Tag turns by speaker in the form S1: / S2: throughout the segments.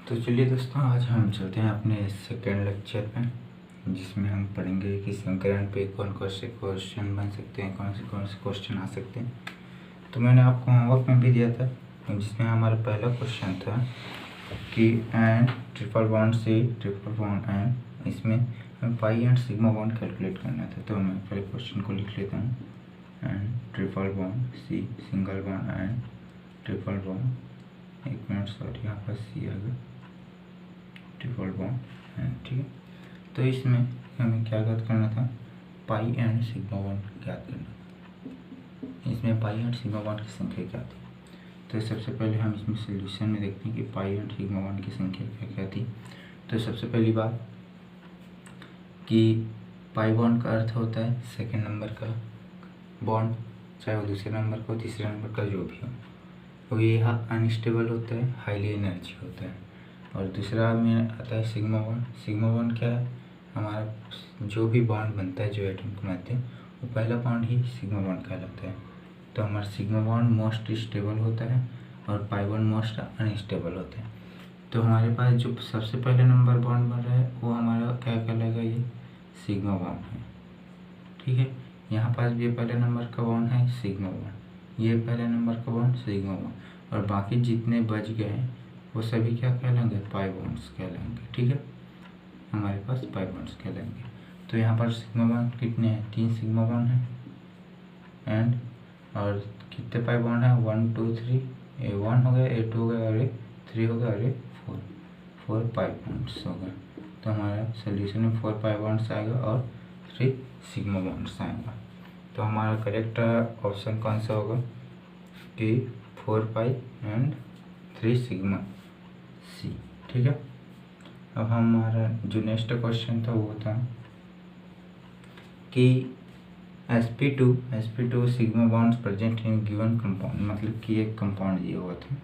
S1: तो चलिए दोस्तों, आज हम चलते हैं अपने सेकेंड लेक्चर में, जिसमें हम पढ़ेंगे कि संकरण पे कौन कौन से क्वेश्चन बन सकते हैं, कौन से क्वेश्चन आ सकते हैं। तो मैंने आपको होमवर्क में भी दिया था, जिसमें हमारा पहला क्वेश्चन था कि N triple bond C triple bond N, इसमें हमें pi and sigma bond calculate करना था। तो मैं पहले क्वेश्चन को लिख लेता हूँ। N triple bond C single bond N triple bond, एक मिनट सॉरी, यहाँ पर सी आ गया, ट्रिपल बॉन्ड एंड, ठीक है। तो इसमें हमें क्या ज्ञात करना था, पाई एंड सिग्मा बॉन्ड ज्ञात करना। इसमें पाई एंड सिग्मा बॉन्ड की संख्या क्या थी। तो सबसे पहले हम इसमें सोल्यूशन में देखते हैं कि पाई एंड सिग्मा बॉन्ड की संख्या क्या क्या थी। तो सबसे पहली बात कि पाई बॉन्ड का अर्थ होता है सेकेंड नंबर का बॉन्ड, चाहे वो दूसरे नंबर का हो, तीसरे नंबर का, जो भी हो, वो ये अनस्टेबल होता है, हाईली एनर्जी होता है। और दूसरा में आता है सिग्मा बॉन्ड। सिग्मा बॉन्ड क्या है, हमारा जो भी बॉन्ड बनता है जो एटम के मध्य, वो पहला बॉन्ड ही सिग्मा बॉन्ड कहलाता है। तो हमारा सिग्मा बॉन्ड मोस्ट स्टेबल होता है और पाई बॉन्ड मोस्ट अनस्टेबल होता है। तो हमारे पास जो सबसे पहले नंबर बॉन्ड बन रहा है वो हमारा क्या कहलाएगा, ये सिग्मा बॉन्ड है, ठीक है। यहाँ पास भी पहले नंबर का बॉन्ड है सिग्मा बॉन्ड, ये पहले नंबर का बॉन्ड सिग्मा बॉन्ड, और बाकी जितने बच गए हैं वो सभी क्या कहलाएंगे, पाई बॉन्ड्स कहलाएंगे, ठीक है। हमारे पास पाई बॉन्ड्स कहलाएंगे। तो यहाँ पर सिग्मा बॉन्ड कितने हैं, 3 सिग्मा बॉन्ड हैं एंड, और कितने पाई बॉन्ड हैं, 1 2 3, A1 हो गया, A2 हो गया, और A3 हो गया, और A4 पाई बॉन्ड्स हो गए। तो हमारा सोल्यूशन में 4 पाई बॉन्ड्स आएगा और 3 सिग्मा बॉन्ड्स आएगा। तो हमारा करेक्ट ऑप्शन कौन सा होगा कि 4 पाई एंड 3 सिग्मा सी, ठीक है। अब हमारा जो नेक्स्ट क्वेश्चन था वो था कि sp2 sigma bonds present in given compound, मतलब कि एक कंपाउंड दिया हुआ था।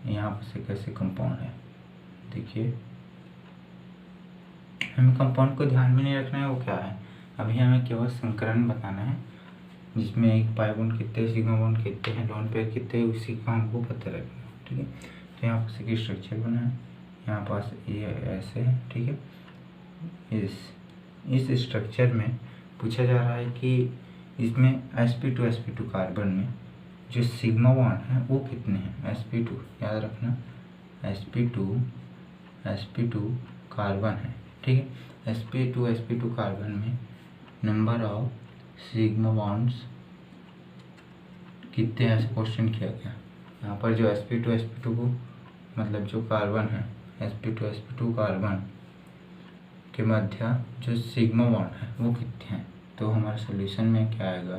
S1: यहाँ पर से कैसे कंपाउंड है, देखिए, हमें कंपाउंड को ध्यान में नहीं रखना है वो क्या है, अभी हमें केवल संकरण बताना है, जिसमें एक पाई बॉन्ड कितने, सिग्मा बॉन्ड कितने हैं, लोन पेयर कितने, उसी का हमको पता रखना है, ठीक है। तो यहाँ पर एक स्ट्रक्चर बना है, यहाँ पास ये ऐसे है, ठीक है। इस स्ट्रक्चर में पूछा जा रहा है कि इसमें sp2 कार्बन में जो सिग्मा बॉन्ड है वो कितने हैं। sp2 याद रखना, sp2 कार्बन है, ठीक है। sp2 कार्बन में नंबर ऑफ सिग्मा बॉन्ड्स कितने हैं, ऐसे क्वेश्चन किया गया। यहाँ पर जो sp2 को, मतलब जो कार्बन है, sp2 कार्बन के मध्य जो सिग्मा बॉन्ड है वो कितने हैं। तो हमारे सोल्यूशन में क्या आएगा,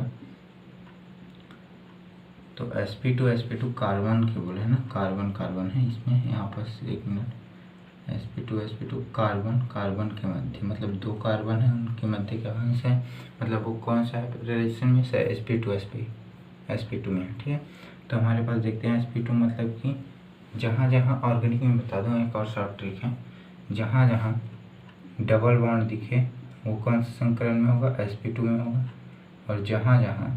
S1: तो sp2 कार्बन के बोले ना, कार्बन है इसमें, यहाँ पर एक मिनट, sp2 कार्बन के मध्य, मतलब 2 कार्बन है, उनके मध्य क्या है, मतलब वो कौन सा है रिलेशन में से, sp2 में, ठीक है। तो हमारे पास देखते हैं sp2 मतलब कि जहाँ जहाँ ऑर्गेनिक में बता दूँ एक और शॉर्ट ट्रिक है, जहाँ जहाँ डबल बॉन्ड दिखे वो कौन से संकरण में होगा, sp2 में होगा, और जहाँ जहाँ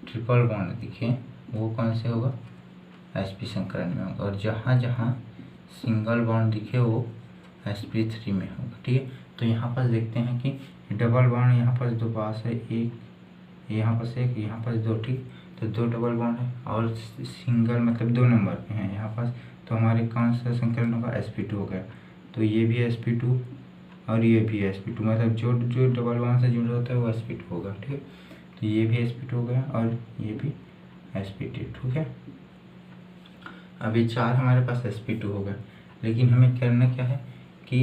S1: ट्रिपल बॉन्ड दिखे वो कौन से होगा, sp संकरण में होगा, और जहाँ जहाँ सिंगल बॉन्ड दिखे वो sp3 में होगा, ठीक है। तो यहाँ पर देखते हैं कि डबल बॉन्ड यहाँ पर 2 पास है, एक यहाँ पर एक, यहाँ पर 2, ठीक। तो 2 डबल बॉन्ड है, और सिंगल मतलब 2 नंबर पे हैं यहाँ पास, तो हमारे कौन सा संकलन होगा, sp2 हो गया। तो ये भी sp2 और ये भी sp2, मतलब जो डबल बॉन्ड से जुड़ा होता है वो sp2 होगा, ठीक है। तो ये भी sp2 हो गया और ये भी sp2, ठीक है। अभी 4 हमारे पास sp2 हो गया, लेकिन हमें करना क्या है कि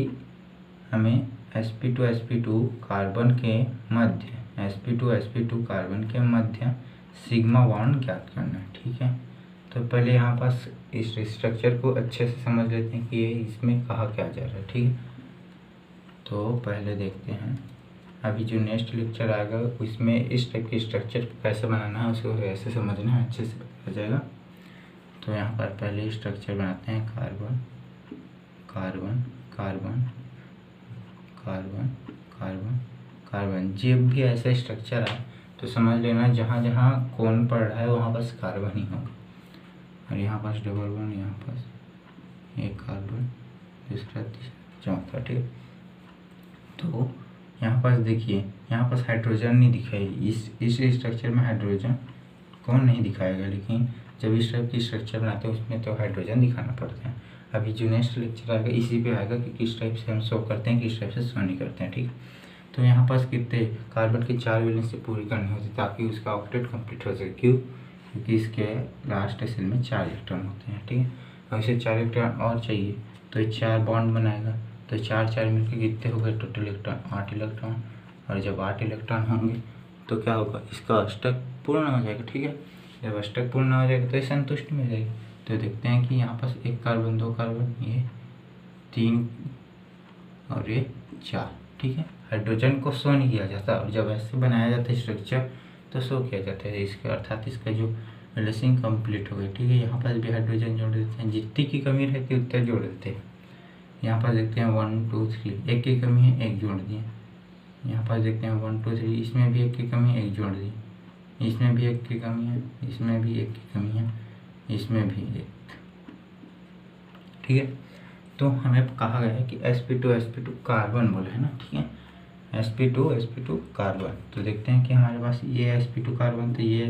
S1: हमें sp2 कार्बन के मध्य, sp2 कार्बन के मध्य सिग्मा बॉन्ड ज्ञात करना है, ठीक है। तो पहले यहाँ पास इस स्ट्रक्चर को अच्छे से समझ लेते हैं कि ये इसमें कहा क्या जा रहा है, ठीक है। तो पहले देखते हैं, अभी जो नेक्स्ट लेक्चर आएगा उसमें इस टाइप के स्ट्रक्चर कैसे बनाना है उसको कैसे समझना है, अच्छे से पता जाएगा। तो यहाँ पर पहले स्ट्रक्चर बनाते हैं, carbon carbon carbon carbon carbon carbon, जब भी ऐसा स्ट्रक्चर आए तो समझ लेना जहाँ जहाँ कौन पड़ रहा है वहाँ बस कार्बन ही होगा, और यहाँ पास डबल बॉन्ड, यहाँ पास एक कार्बन, दूसरा, तीसरा, चौथा, ठीक है। तो यहाँ पास देखिए, यहाँ पास हाइड्रोजन नहीं दिखाई, इस स्ट्रक्चर में हाइड्रोजन कौन नहीं दिखाएगा, लेकिन जब इस टाइप की स्ट्रक्चर बनाते हैं उसमें तो हाइड्रोजन दिखाना पड़ता है। अभी जो नेक्स्ट लेक्चर आएगा इसी पे आएगा कि किस टाइप से हम शो करते हैं, किस टाइप से शो नहीं करते हैं, ठीक है। तो यहाँ पास कितने कार्बन की 4 वैलेंसी पूरी करनी होती है ताकि उसका ऑक्टेट कंप्लीट हो सके। क्यों? क्योंकि इसके लास्ट सेल में 4 इलेक्ट्रॉन होते हैं, ठीक है। और इसे 4 इलेक्ट्रॉन और चाहिए तो ये 4 बॉन्ड बनाएगा, तो 4 मिलकर कितने हो गए टोटल इलेक्ट्रॉन, 8 इलेक्ट्रॉन। और जब 8 इलेक्ट्रॉन होंगे तो क्या होगा, इसका अष्टक पूर्ण हो जाएगा, ठीक है। जब अष्टक पूर्ण हो जाएगा तो ये संतुष्ट में जाएगी। तो देखते हैं कि यहाँ पास 1 कार्बन, 2 कार्बन, ये 3 और ये 4, ठीक है। हाइड्रोजन को शो नहीं किया जाता, और जब ऐसे बनाया जाता है स्ट्रक्चर तो शो किया जाता है इसके, अर्थात इसका जो बैलेंसिंग कंप्लीट हो गई, ठीक है। यहाँ पर भी हाइड्रोजन जोड़ देते हैं, जितनी की कमी रहती है उतना जोड़ देते हैं। यहाँ पर देखते हैं 1 2 3, एक की कमी है, एक जोड़ दिए। यहाँ पर देखते हैं 1 2 3, इसमें भी एक की कमी है, एक जोड़ दी। इसमें भी एक की कमी है, इसमें भी एक की कमी है, इसमें भी एक, ठीक है। तो हमें कहा गया है कि sp2 कार्बन बोले है ना, ठीक है। sp2 कार्बन, तो देखते हैं कि हमारे पास ये sp2 कार्बन, तो ये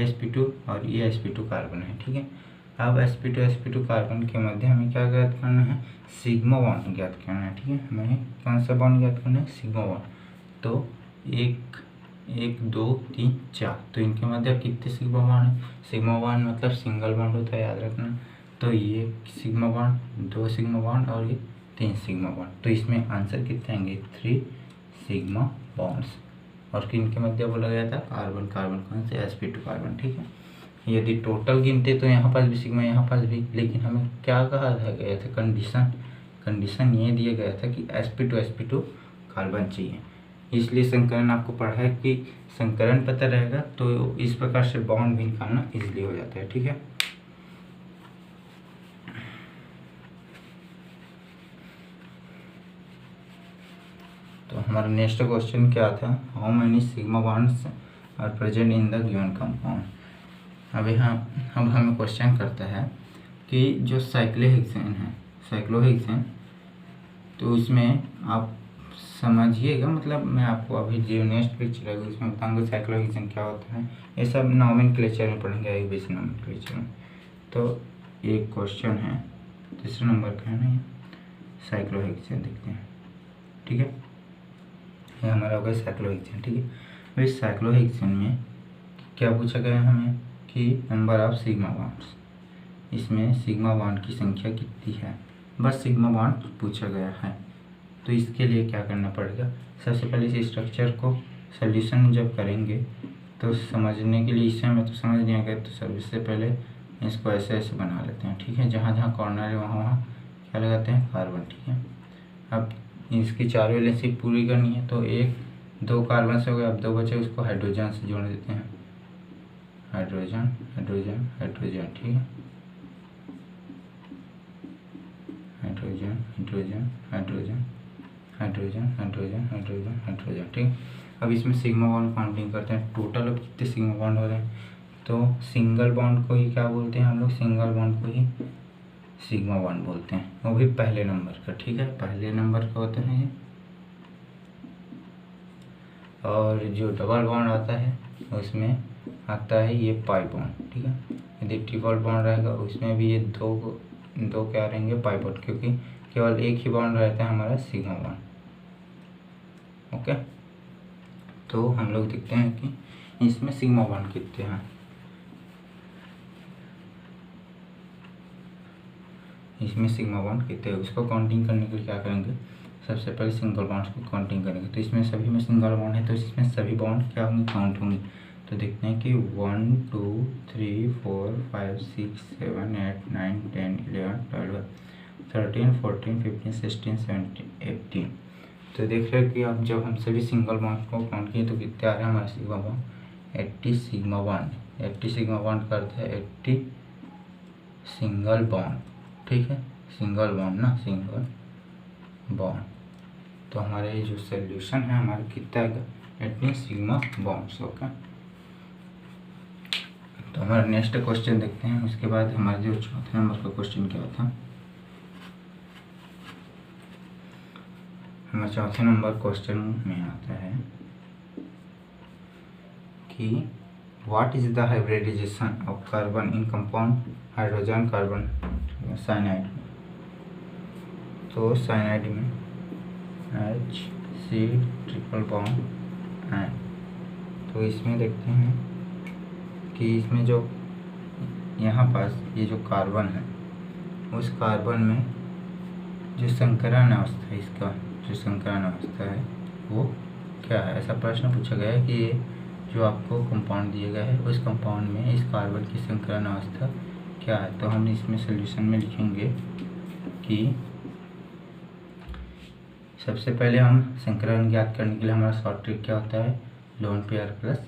S1: sp2 और ये sp2 कार्बन है, ठीक है। अब sp2 कार्बन के मध्य हमें क्या ज्ञात करना है, सिग्मा बॉन्ड ज्ञात करना है, ठीक है। हमें कौन सा बॉन्ड ज्ञात करना है, सिग्मा बॉन्ड। तो 1 1 2 3 4, तो इनके मध्य कितने सिग्मा बॉन्ड है, सिग्मा बॉन्ड मतलब सिंगल बॉन्ड होता है, याद रखना। तो ये सिग्मा बॉन्ड, 2 सिग्मा बॉन्ड और ये 3 सिग्मा बॉन्ड, तो इसमें आंसर कितने आएंगे, 3 सिग्मा बॉन्ड्स। और किन के मध्य बोला गया था, कार्बन कौन से, sp2 कार्बन, ठीक है। यदि टोटल गिनते तो यहाँ पास भी सिग्मा, यहाँ पास भी, लेकिन हमें क्या कहा गया था, कंडीशन ये दिया गया था कि sp2 कार्बन चाहिए। इसलिए संकरण आपको पढ़ा है कि संकरण पता रहेगा तो इस प्रकार से बॉन्ड भी निकालना इजीली हो जाता है, ठीक है। तो हमारा नेक्स्ट क्वेश्चन क्या था, how many sigma bonds are present in the given compound. अब हमें क्वेश्चन करता है कि जो साइक्लोहेक्सेन तो उसमें आप समझिएगा, मतलब मैं आपको अभी जो नेक्स्ट लेक्चर है उसमें बताऊंगा साइक्लोहेक्सेन क्या होता है। ये सब नॉमेनक्लेचर में पढ़ेंगे, आईयूपीएसी नॉमेनक्लेचर में। तो एक क्वेश्चन है 3 नंबर का है ना, ये साइक्लोहेक्सेन देखते हैं, ठीक है। ये हमारा होगा साइक्लोहेक्सेन, ठीक है। तो इस साइक्लोहेक्सेन में क्या पूछा गया हमें कि नंबर ऑफ सिग्मा बॉन्ड्स, इसमें सिग्मा बॉन्ड की संख्या कितनी है, बस सिग्मा बॉन्ड पूछा गया है। तो इसके लिए क्या करना पड़ेगा, सबसे पहले इस स्ट्रक्चर को सोल्यूशन जब करेंगे तो समझने के लिए, इससे हमें तो समझ नहीं आएगा, तो सबसे पहले इसको ऐसे बना लेते हैं, ठीक है। जहाँ जहाँ कॉर्नर है वहाँ क्या लगाते हैं, कार्बन, ठीक है। अब इसकी 4 वैलेंसी पूरी करनी है, तो 1 2 कार्बन से हो गया, अब 2 बचे, उसको हाइड्रोजन से जोड़ देते हैं, हाइड्रोजन, ठीक है। हाइड्रोजन, ठीक। अब इसमें सिग्मा बॉन्ड काउंटिंग करते हैं, टोटल अब कितने सिग्मा बॉन्ड हो रहे हैं। तो सिंगल बॉन्ड को ही क्या बोलते हैं हम लोग, सिंगल बॉन्ड को ही सिग्मा बॉन्ड बोलते हैं, वो भी पहले नंबर का, ठीक है। पहले नंबर का होता है ये। और जो डबल बॉन्ड आता है उसमें आता है ये पाई बॉन्ड, ठीक है। यदि ट्रिपल बॉन्ड रहेगा उसमें भी ये दो क्या रहेंगे, पाई बॉन्ड, क्योंकि केवल एक ही बॉन्ड रहता है हमारा सिग्मा बॉन्ड, ओके। तो हम लोग देखते हैं कि इसमें सिग्मा बॉन्ड कितने हैं। इसमें सिग्मा बॉन्ड कितने हैं, उसको काउंटिंग करने के लिए क्या करेंगे, सबसे पहले सिंगल बॉन्ड्स को काउंटिंग करेंगे। तो इसमें सभी में सिंगल बॉन्ड है, तो इसमें सभी बॉन्ड क्या होंगे, काउंट होंगे। तो देखते हैं कि 1 2 3 4 5 6 7 8 9 10 11 12 13 14 15 16 17 18। तो देख रहे हैं कि अब जब हम सभी सिंगल बॉन्ड को काउंट किए तो कितने आ रहे हैं हमारे sigma bond, 80 sigma bond. 80 sigma bond करते हैं 80 सिंगल बॉन्ड, ठीक है। सिंगल बॉन्ड ना, सिंगल बॉन्ड। तो हमारे ये जो सोल्यूशन है हमारा कितना आएगा, 80 सिग्मा बॉन्ड्स, ओके। तो हमारा नेक्स्ट क्वेश्चन देखते हैं। उसके बाद हमारे जो चौथे नंबर का क्वेश्चन क्या था, हमारे चौथे नंबर क्वेश्चन में आता है कि what is the hybridization of carbon in compound hydrogen carbon cyanide. तो साइनाइड में HC ट्रिपल बॉन्ड एन। तो इसमें देखते हैं कि इसमें जो यहाँ पास ये जो कार्बन है, उस कार्बन में जो संकरण अवस्था है, इसका जो संकरण अवस्था है वो क्या है। ऐसा प्रश्न पूछा गया है कि ये जो आपको कंपाउंड दिया गया है, उस कंपाउंड में इस कार्बन की संकरण अवस्था क्या है। तो हम इसमें सोल्यूशन में लिखेंगे कि सबसे पहले हम संकरण ज्ञात करने के लिए हमारा शॉर्ट ट्रिक क्या होता है, lone pair plus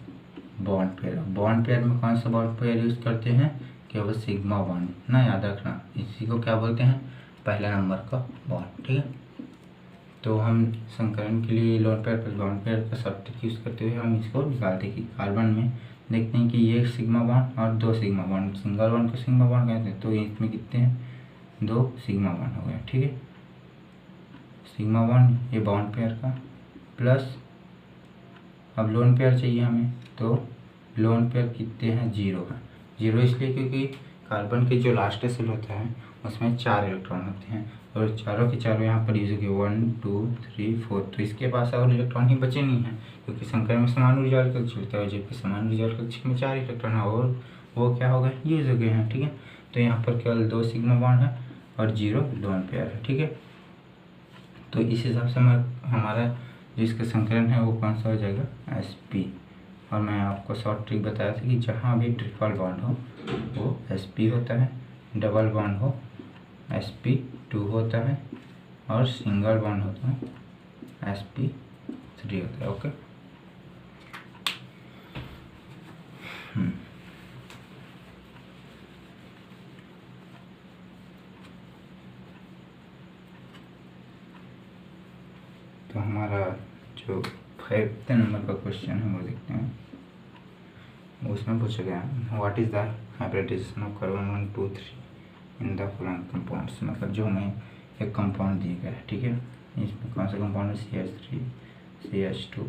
S1: bond pair. Bond pair में कौन सा बॉन्ड पेयर यूज़ करते हैं, केवल सिग्मा बॉन्ड ना, याद रखना। इसी को क्या बोलते हैं, पहला नंबर का बॉन्ड। ठीक है, तो हम संकरण के लिए lone pair plus bond pair का शॉर्ट ट्रिक यूज़ करते हुए हम इसको निकालते हैं कि कार्बन में देखते हैं कि ये सिग्मा बॉन्ड और 2 सिग्मा बॉन्ड, सिंगल बॉन्ड को सिग्मा बॉन्ड कहते हैं। तो इसमें कितने हैं, 2 सिग्मा बॉन्ड हो गया। ठीक है, सिग्मा बॉन्ड ये बॉन्ड पेयर का प्लस, अब लोन पेयर चाहिए हमें, तो लोन पेयर कितने हैं, 0 है। 0 इसलिए क्योंकि कार्बन के जो लास्ट सेल होता है उसमें 4 इलेक्ट्रॉन होते हैं और चारों के चारों यहाँ पर यूज हो गए 1 2 3 4। तो इसके पास और इलेक्ट्रॉन ही बचे नहीं हैं क्योंकि संकर में समान ऊर्जा कक्ष होता है, जबकि समान ऊर्जा कक्ष में 4 इलेक्ट्रॉन है और वो क्या हो गए, यूज हो गए हैं। ठीक है, तो यहाँ पर केवल 2 सिग्मा बॉन्ड है और 0 लोन पेयर है। ठीक है, तो इस हिसाब से हमारा जो इसका संकलन है वो कौन सा हो जाएगा, sp। और मैं आपको शॉर्ट ट्रिक बताया था कि जहाँ भी ट्रिपल बॉन्ड हो वो sp होता है, डबल बॉन्ड हो sp2 होता है और सिंगल बॉन्ड होता है sp3 होता है। ओके, तो हमारा जो 5th नंबर का क्वेश्चन है वो देखते हैं। उसमें पूछा गया what is the hybridization of carbon 1 2 3 in the following compounds. मतलब जो हमें एक कंपाउंड दिया गया है, ठीक है, इसमें कौन सा कंपाउंड है, CH3 CH2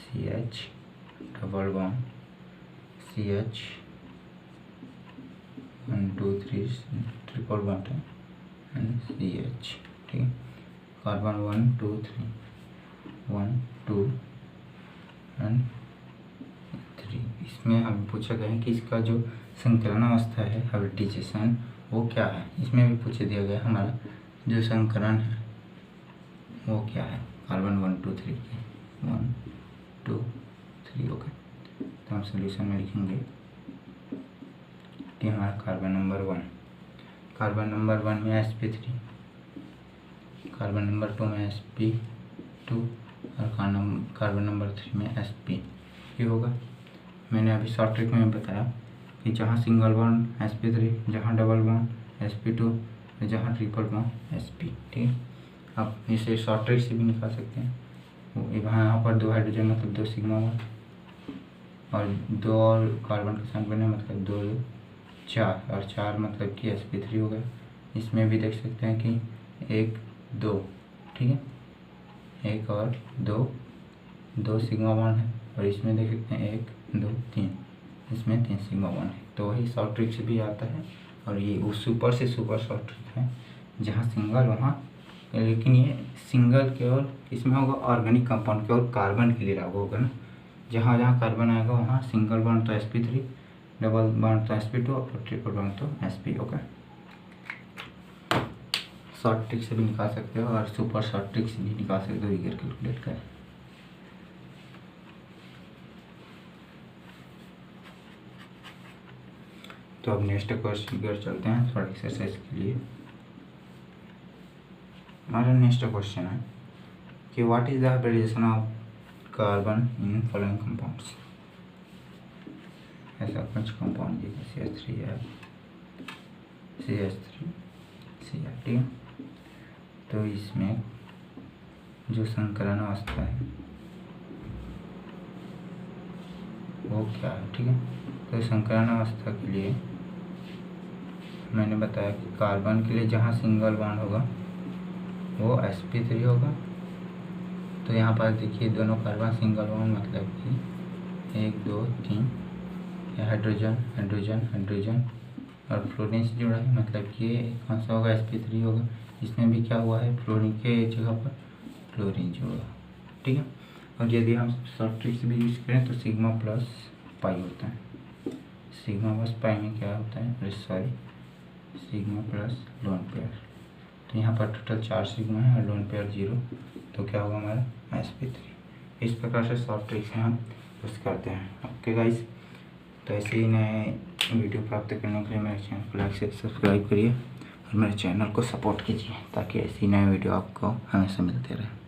S1: CH double bond CH 1 2 3 triple bond है एंड CH। ठीक है, कार्बन 1 2 3 1 2 एंड 3। इसमें हमें पूछा गया है कि इसका जो संकलन अवस्था है हाइब्रिडाइजेशन वो क्या है। इसमें भी पूछ दिया गया हमारा जो संकरण है वो क्या है, कार्बन 1 2 3 के 1 2 3। ओके, तो हम सोल्यूशन में लिखेंगे कि हमारा कार्बन नंबर 1 में sp3, कार्बन नंबर 2 में sp2 और कार्बन नंबर 3 में sp। ये होगा, मैंने अभी शॉर्ट ट्रिक में बताया कि जहाँ सिंगल बॉन्ड sp3, जहाँ डबल बॉन्ड sp2, जहाँ ट्रिपल बॉन्ड sp। ठीक है, आप इसे शॉर्ट ट्रिक से भी निकाल सकते हैं। यहाँ पर 2 हाइड्रोजन मतलब 2 सिग्मा बॉन्ड और 2 और कार्बन के साथ बने मतलब 2 2 4 और 4 मतलब कि sp3 हो गया। इसमें भी देख सकते हैं कि 1 2, ठीक है, 1 और 2 सिग्मा बॉन्ड है और इसमें देख सकते हैं 1 2 3, इसमें 3 सिग्मा बॉन्ड है। तो वही शॉर्ट ट्रिक से भी आता है और ये उस सुपर से सुपर शॉर्ट ट्रिक है, जहाँ सिंगल वहाँ, लेकिन ये सिंगल केवल इसमें होगा ऑर्गेनिक कंपाउंड, केवल कार्बन के लिए लागू होगा ना। जहाँ जहाँ कार्बन आएगा वहाँ सिंगल बॉन्ड तो sp3, डबल बॉन्ड तो sp2 और ट्रिपल बॉन्ड तो sp। ओके, शॉर्ट ट्रिक से भी निकाल सकते हो और सुपर शॉर्ट ट्रिक से भी निकाल सकते हो ईगर कैलकुलेट कर। तो अब नेक्स्ट क्वेश्चन की ओर चलते हैं थोड़ा एक्सरसाइज के लिए। हमारा नेक्स्ट क्वेश्चन है कि what is the hybridization of carbon in following compounds. ऐसा कुछ कंपाउंड दिया CH3 है, CH3 Cl। ठीक है, तो इसमें जो संकरण अवस्था है वो क्या है, ठीक है। तो संकरण अवस्था के लिए मैंने बताया कि कार्बन के लिए जहाँ सिंगल बॉन्ड होगा वो sp3 होगा। तो यहाँ पर देखिए दोनों कार्बन सिंगल बॉन्ड, मतलब कि 1 2 3 हाइड्रोजन हाइड्रोजन हाइड्रोजन और फ्लोरीन से जुड़ा है, मतलब कि ये कौन सा होगा, sp3 होगा। इसमें भी क्या हुआ है, फ्लोरीन के जगह पर फ्लोरीन जुड़ा, ठीक है। और यदि हम शॉर्ट ट्रिक्स भी यूज करें तो सिग्मा प्लस पाई होता है। सिग्मा प्लस पाई में क्या होता है, sorry, sigma plus lone pair. तो यहाँ पर टोटल 4 सिग्मा है और लोन पेयर 0, तो क्या होगा हमारा sp3। इस प्रकार से शॉर्ट ट्रिक्स से हम यूज करते हैं। ओके गाइस, तो ऐसे ही नए वीडियो प्राप्त करने के लिए मेरे चैनल को लाइक से सब्सक्राइब करिए और मेरे चैनल को सपोर्ट कीजिए ताकि ऐसी नए वीडियो आपको हमेशा मिलते रहे।